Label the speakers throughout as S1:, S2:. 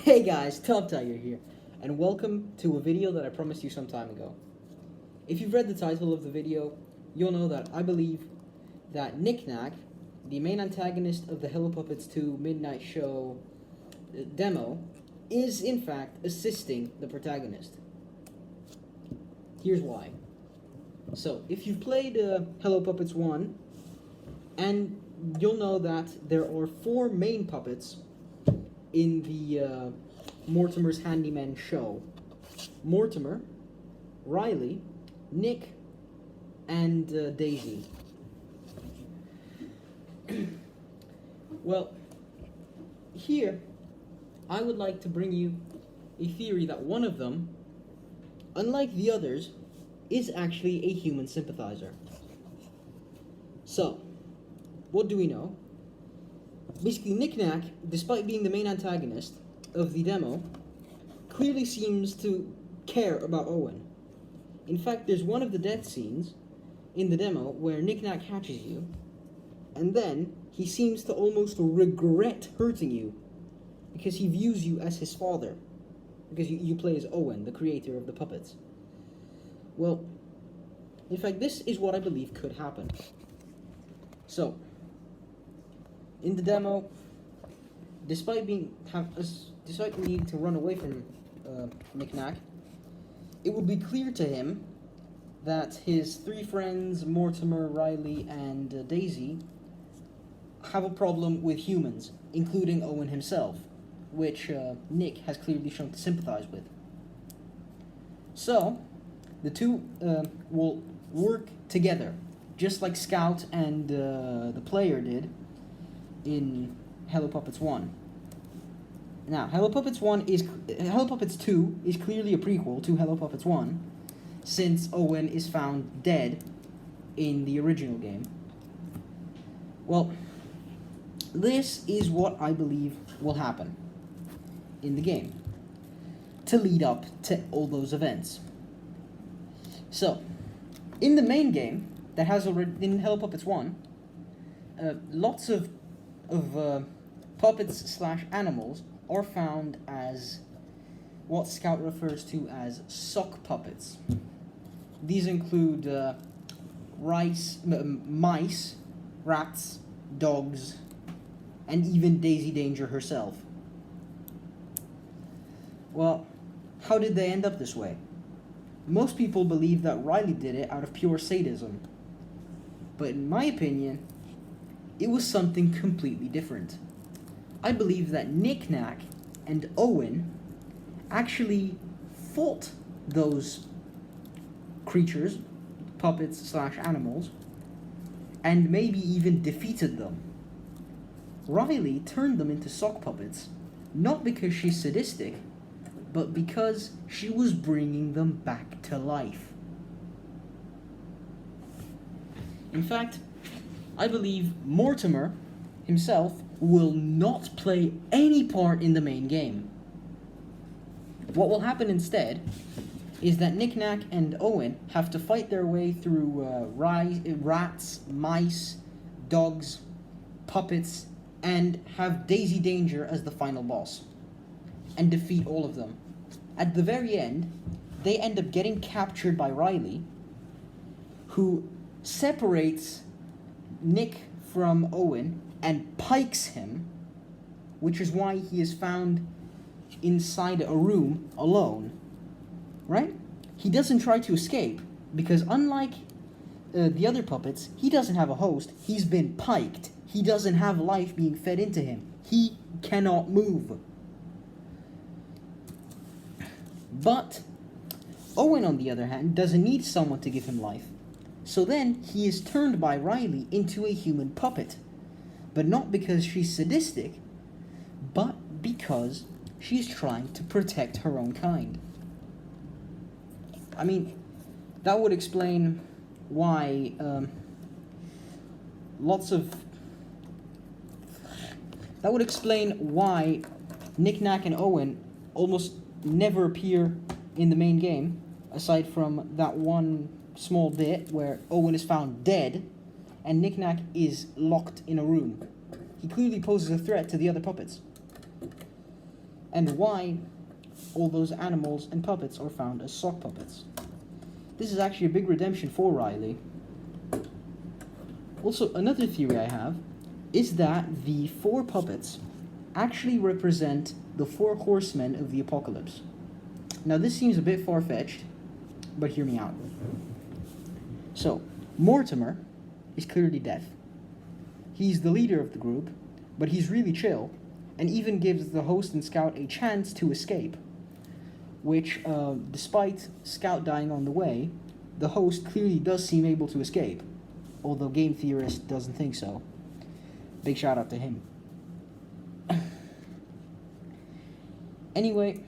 S1: Hey guys, Top Tiger here, and welcome to a video that I promised you some time ago. If you've read the title of the video, you'll know that I believe that Nick Knack, the main antagonist of the Hello Puppets 2 Midnight Show demo, is in fact assisting the protagonist. Here's why. So, if you've played Hello Puppets 1, and you'll know that there are 4 main puppets in the Mortimer's Handyman show. Mortimer, Riley, Nick, and Daisy. Well, here, I would like to bring you a theory that one of them, unlike the others, is actually a human sympathizer. So, what do we know? Basically, Nick Knack, despite being the main antagonist of the demo, clearly seems to care about Owen. In fact, there's one of the death scenes in the demo where Nick Knack catches you, and then he seems to almost regret hurting you because he views you as his father, because you play as Owen, the creator of the puppets. Well, in fact, this is what I believe could happen. So, in the demo, despite needing to run away from Nick Knack, it will be clear to him that his 3 friends, Mortimer, Riley, and Daisy, have a problem with humans, including Owen himself, which Nick has clearly shown to sympathize with. So, the two will work together, just like Scout and the player did in Hello Puppets 1. Now, Hello Puppets 2 is clearly a prequel to Hello Puppets 1, since Owen is found dead in the original game. Well, this is what I believe will happen in the game to lead up to all those events. So, in the main game that has already in Hello Puppets 1, lots of puppets / animals are found as what Scout refers to as sock puppets. These include mice, rats, dogs, and even Daisy Danger herself. Well, how did they end up this way? Most people believe that Riley did it out of pure sadism. But in my opinion, it was something completely different. I believe that Nick Knack and Owen actually fought those creatures, puppets / animals, and maybe even defeated them. Riley turned them into sock puppets, not because she's sadistic, but because she was bringing them back to life. In fact, I believe Mortimer himself will not play any part in the main game. What will happen instead is that Nick Knack and Owen have to fight their way through rats, mice, dogs, puppets, and have Daisy Danger as the final boss, and defeat all of them. At the very end, they end up getting captured by Riley, who separates Nick from Owen and pikes him, which is why he is found inside a room alone, right? He doesn't try to escape, because unlike the other puppets, he doesn't have a host. He's been piked. He doesn't have life being fed into him. He cannot move. But Owen, on the other hand, doesn't need someone to give him life. So then he is turned by Riley into a human puppet. But not because she's sadistic, but because she's trying to protect her own kind. I mean, that would explain why Nick Knack and Owen almost never appear in the main game, aside from that one small bit where Owen is found dead and Nick Knack is locked in a room. He clearly poses a threat to the other puppets. and why all those animals and puppets are found as sock puppets. This is actually a big redemption for Riley. Also, another theory I have is that the 4 puppets actually represent the 4 horsemen of the apocalypse. Now, this seems a bit far-fetched, but hear me out. So, Mortimer is clearly deaf. He's the leader of the group, but he's really chill, and even gives the host and Scout a chance to escape, which, despite Scout dying on the way, the host clearly does seem able to escape, although Game Theorist doesn't think so. Big shout out to him. Anyway,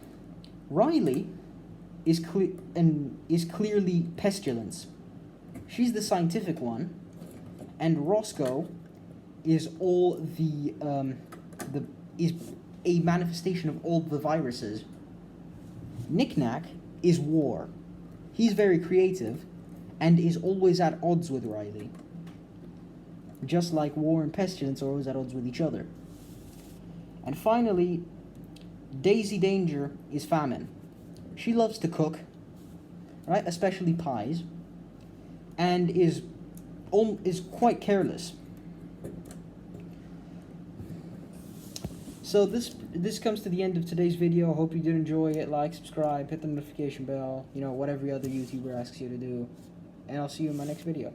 S1: Riley is clearly Pestilence. She's the scientific one, and Roscoe is is a manifestation of all the viruses. Nick Knack is War. He's very creative, and is always at odds with Riley. Just like War and Pestilence are always at odds with each other. And finally, Daisy Danger is Famine. She loves to cook, right? Especially pies, and is quite careless. So this comes to the end of today's video. I hope you did enjoy it. Like, subscribe, hit the notification bell, you know, what every other YouTuber asks you to do. And I'll see you in my next video.